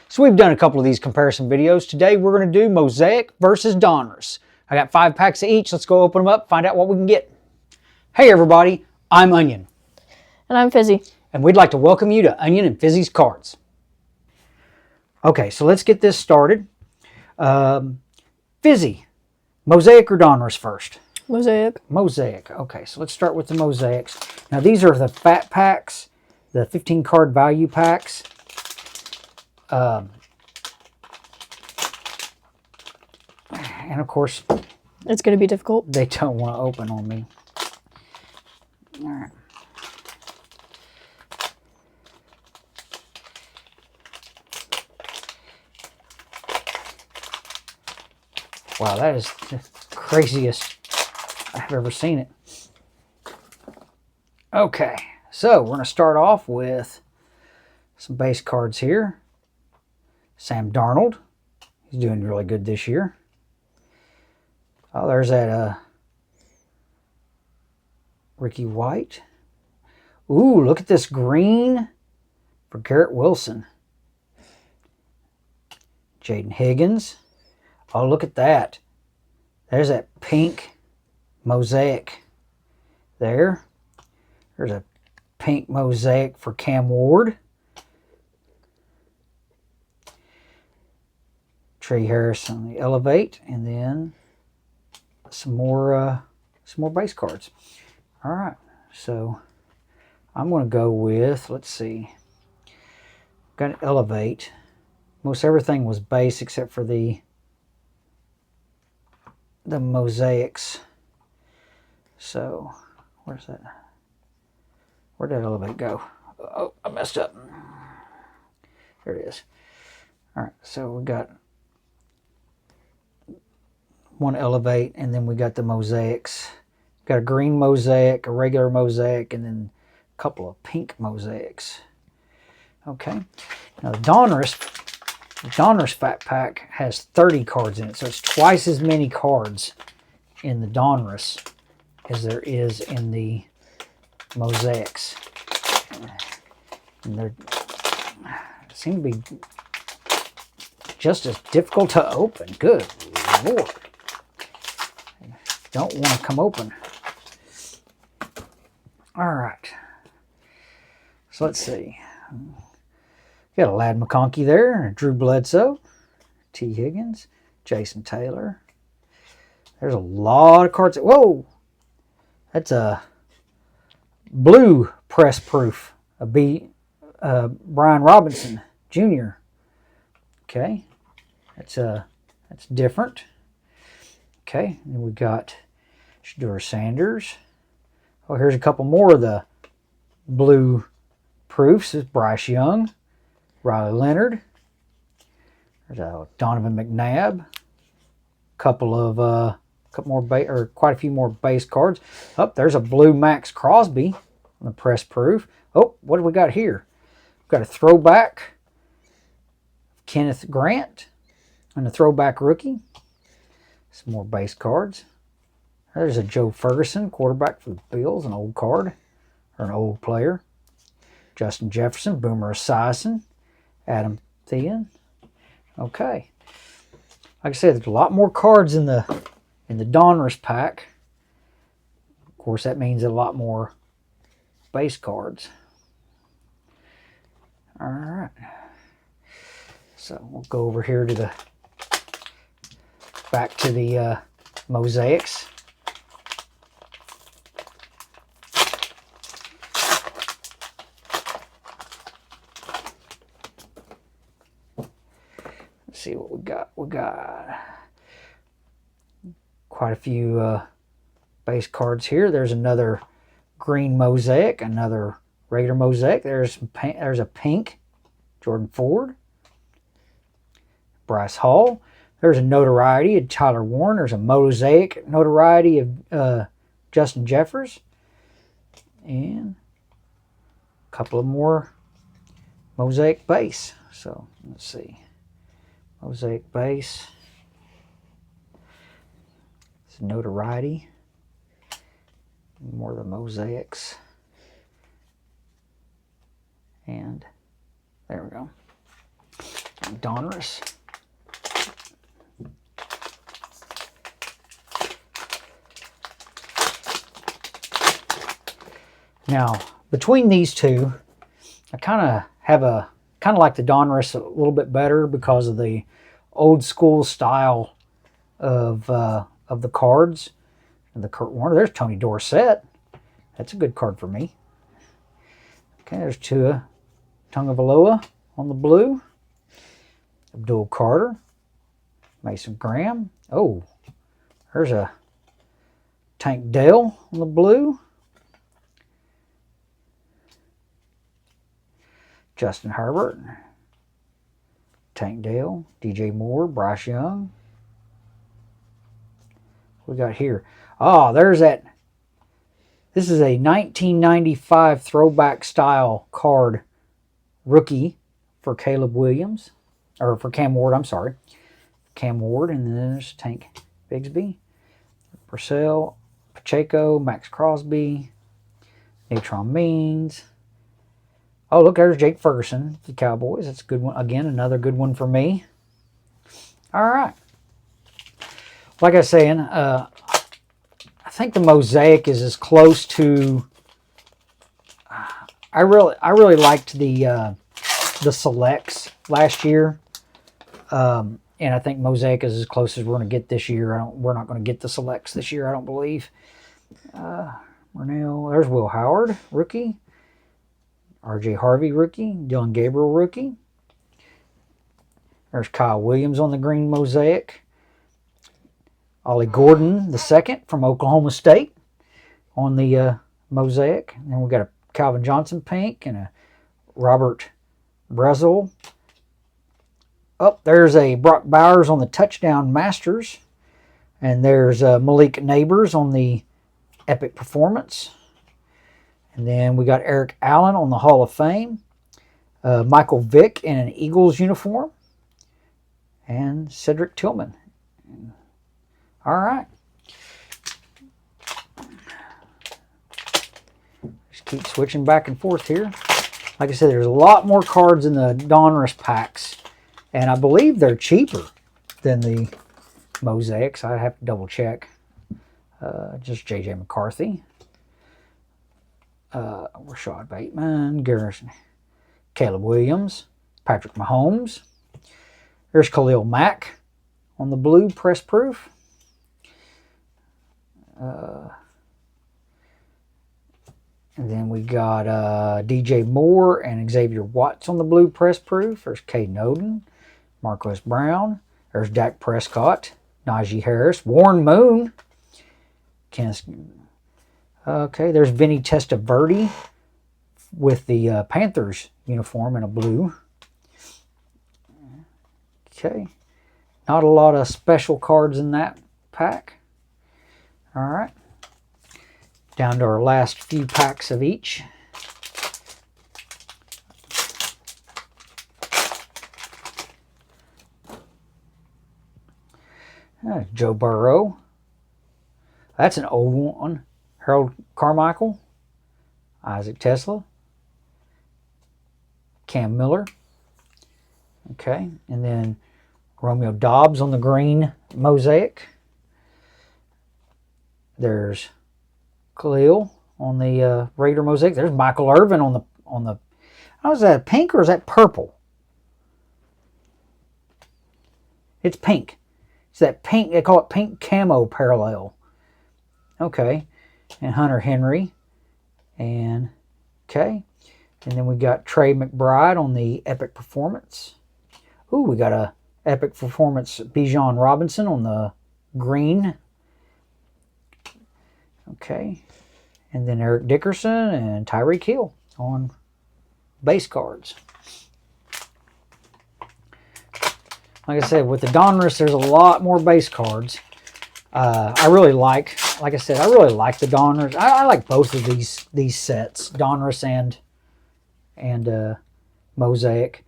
So we've done a couple of these comparison videos. Today we're going to do Mosaic versus Donruss. I got 5 packs of each. Let's go open them up, find out what we can get. Hey everybody, I'm Onion. And I'm Fizzy. And we'd like to welcome you to Onion and Fizzy's Cards. Okay, so let's get this started. Fizzy, Mosaic or Donruss first? Mosaic. Mosaic. Okay, so let's start with the Mosaics. Now these are the fat packs, the 15 card value packs. And of course, it's going to be difficult. They don't want to open on me. All right. Wow, that is the craziest I've ever seen it. Okay, so we're going to start off with some base cards here. Sam Darnold. He's doing really good this year. Oh, there's that Ricky White. Ooh, look at this green for Garrett Wilson. Jaden Higgins. Oh, look at that. There's that pink Mosaic there. There's a pink Mosaic for Cam Ward. Trey Harris on the Elevate, and then some more base cards. All right, so I'm going to go with, let's see, got an Elevate. Most everything was base except for the Mosaics. So where's that? Where did Elevate go? Oh, I messed up. There it is. All right, so we got one Elevate, and then we got the Mosaics. Got a green Mosaic, a regular Mosaic, and then a couple of pink Mosaics. Okay. Now the Donruss Fat Pack has 30 cards in it, so it's twice as many cards in the Donruss as there is in the Mosaics. And they seem to be just as difficult to open. Good Lord. Don't want to come open. All right. So let's see. Got a Lad McConkey there, Drew Bledsoe, T. Higgins, Jason Taylor. There's a lot of cards. Whoa! That's a blue press proof. Brian Robinson Jr. Okay. That's different. Okay. Then we got Shedeur Sanders. Oh, here's a couple more of the blue proofs. This is Bryce Young, Riley Leonard. There's a Donovan McNabb. Quite a few more base cards. Oh, there's a blue Max Crosby on the press proof. Oh, what do we got here? We've got a throwback, Kenneth Grant, and a throwback rookie. Some more base cards. There's a Joe Ferguson, quarterback for the Bills, an old card, or an old player. Justin Jefferson, Boomer Esiason, Adam Thielen. Okay. Like I said, there's a lot more cards in the Donruss pack. Of course, that means a lot more base cards. All right. So we'll go over here to back to the Mosaics. See what we got. We got quite a few base cards here. There's another green Mosaic, another regular Mosaic. There's a pink Jordan Ford, Bryce Hall. There's a Notoriety of Tyler Warren. There's a Mosaic Notoriety of Justin Jefferson, and a couple of more Mosaic base. So let's see. Mosaic base. It's Notoriety. More of the Mosaics. And there we go. Donruss. Now, between these two, I kind of like the Donruss a little bit better because of the old school style of the cards. And the Kurt Warner. There's Tony Dorsett. That's a good card for me. Okay, there's Tua Tagovailoa on the blue. Abdul Carter. Mason Graham. Oh, there's a Tank Dell on the blue. Justin Herbert. Tank Dell. DJ Moore. Bryce Young. What we got here? Oh, there's that. This is a 1995 throwback style card rookie for Caleb Williams. Or for Cam Ward, I'm sorry. Cam Ward, and then there's Tank Bigsby. Purcell, Pacheco, Max Crosby, Natron Means. Oh, look, there's Jake Ferguson, the Cowboys. That's a good one. Again, another good one for me. All right. Like I was saying, I think the Mosaic is as close to. I really liked the selects last year, and I think Mosaic is as close as we're going to get this year. We're not going to get the selects this year, I don't believe. Romeo, there's Will Howard, rookie. R.J. Harvey, rookie. Dylan Gabriel, rookie. There's Kyle Williams on the green Mosaic. Ollie Gordon, the second, from Oklahoma State on the Mosaic. And then we got a Calvin Johnson pink and a Robert Brezel. Oh, there's a Brock Bowers on the touchdown Masters. And there's Malik Nabers on the Epic Performance. And then we got Eric Allen on the Hall of Fame. Michael Vick in an Eagles uniform. And Cedric Tillman. All right. Just keep switching back and forth here. Like I said, there's a lot more cards in the Donruss packs. And I believe they're cheaper than the Mosaics. I have to double check. Just J.J. McCarthy. Rashad Bateman, Garrett, Caleb Williams, Patrick Mahomes. There's Khalil Mack on the blue press proof. And then we got DJ Moore and Xavier Watts on the blue press proof. There's Caden Oden, Marquise Brown. There's Dak Prescott, Najee Harris, Warren Moon. Okay, there's Vinny Testaverde with the Panthers uniform in a blue. Okay, not a lot of special cards in that pack. All right, down to our last few packs of each. Joe Burrow. That's an old one. Harold Carmichael. Isaac Tesla. Cam Miller. Okay, and then Romeo Doubs on the green Mosaic. There's Khalil on the Raider Mosaic. There's Michael Irvin on the. How is that, pink or is that purple? It's pink. It's that pink. They call it Pink Camo parallel. Okay, and Hunter Henry, and okay, and then we got Trey McBride on the Epic Performance. Ooh, we got a Epic Performance Bijan Robinson on the green. Okay, and then Eric Dickerson and Tyreek Hill on base cards. Like I said, with the Donruss, there's a lot more base cards. I really like I said, I really like the Donruss. I like both of these sets, Donruss and Mosaic.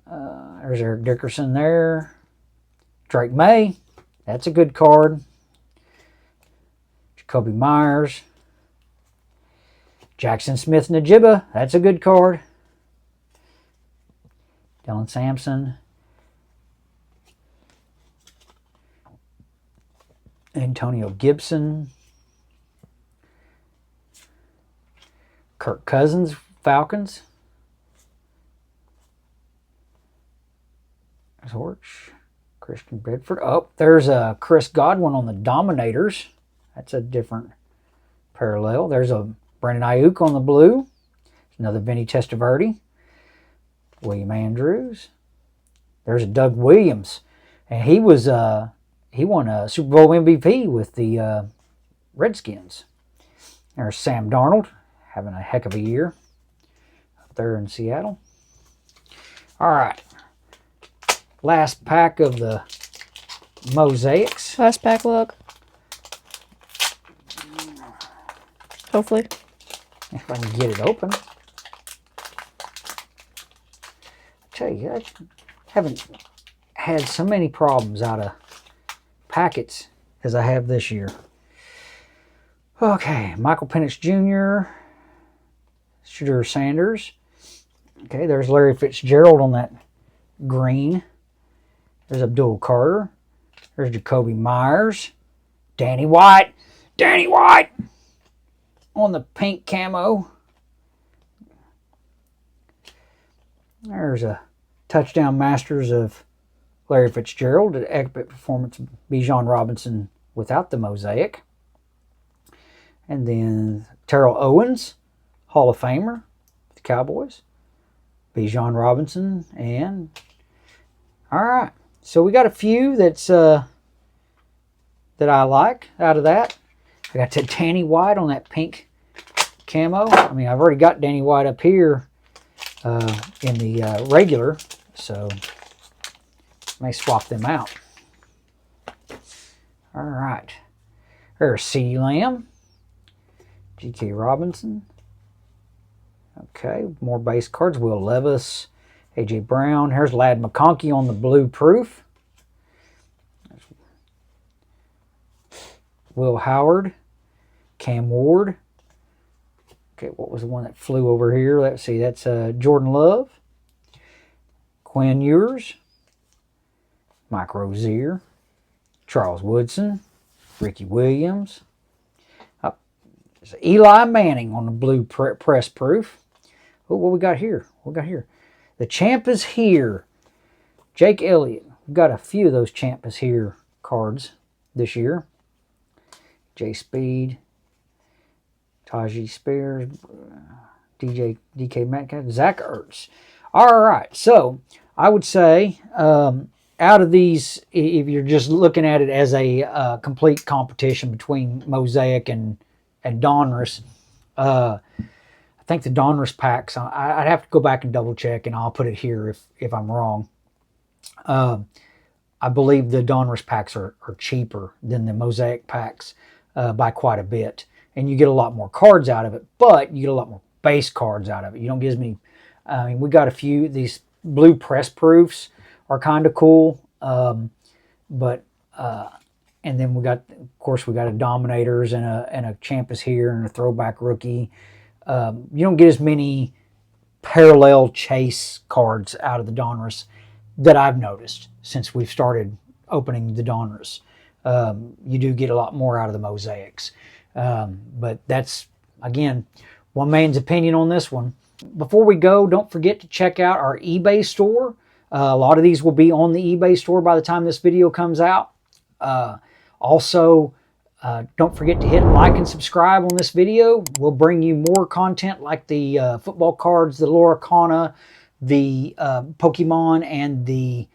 There's Eric Dickerson there. Drake May, that's a good card. Jacoby Myers. Jackson Smith Najibba, that's a good card. Dylan Sampson. Antonio Gibson. Kirk Cousins, Falcons. Torch. Christian Bedford. Oh, there's a Chris Godwin on the Dominators. That's a different parallel. There's a Brandon Ayuk on the blue. Another Vinny Testaverde. William Andrews. There's a Doug Williams. And he was he won a Super Bowl MVP with the Redskins. There's Sam Darnold, having a heck of a year up there in Seattle. All right. Last pack of the Mosaics. Last pack look. Hopefully. If I can get it open. I tell you, I haven't had so many problems out of packets as I have this year. Okay, Michael Penix Jr., Shedeur Sanders. Okay, there's Larry Fitzgerald on that green. There's Abdul Carter. There's Jacoby Myers. Danny White. Danny White on the pink camo. There's a touchdown masters of Larry Fitzgerald. An epic performance of Bijan Robinson without the mosaic. And then Terrell Owens, Hall of Famer, the Cowboys. Bijan Robinson. And all right. So we got a few that's that I like out of that. I got Danny White on that pink camo. I mean, I've already got Danny White up here in the regular, so I may swap them out. All right. There's CeeDee Lamb, G.K. Robinson. Okay, more base cards. Will Levis, A.J. Brown. Here's Lad McConkey on the blue proof. Will Howard. Cam Ward. Okay, what was the one that flew over here? Let's see, that's Jordan Love. Quinn Ewers. Mike Rozier. Charles Woodson. Ricky Williams. There's Eli Manning on the blue press proof. Oh, what we got here? What we got here? The champ is here. Jake Elliott. We've got a few of those champ is here cards this year. J Speed. Tajee Spears. DK Metcalf. Zach Ertz. All right. So I would say out of these, if you're just looking at it as a complete competition between Mosaic and Donruss, I think the Donruss packs, I'd have to go back and double check, and I'll put it here if I'm wrong. I believe the Donruss packs are cheaper than the Mosaic packs by quite a bit. And you get a lot more cards out of it, but you get a lot more base cards out of it. You don't give me, I mean, we got a few, these blue press proofs are kind of cool. And then we got, of course, we got a Dominators and a Champ is here and a Throwback rookie. You don't get as many parallel chase cards out of the Donruss that I've noticed since we've started opening the Donruss. You do get a lot more out of the Mosaics. But that's, again, one man's opinion on this one. Before we go, don't forget to check out our eBay store. A lot of these will be on the eBay store by the time this video comes out. Also, don't forget to hit like and subscribe on this video. We'll bring you more content like the football cards, the Loricana, the Pokemon, and the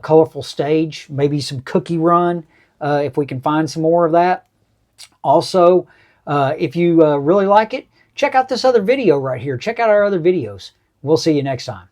colorful stage. Maybe some cookie run if we can find some more of that. Also, if you really like it, check out this other video right here. Check out our other videos. We'll see you next time.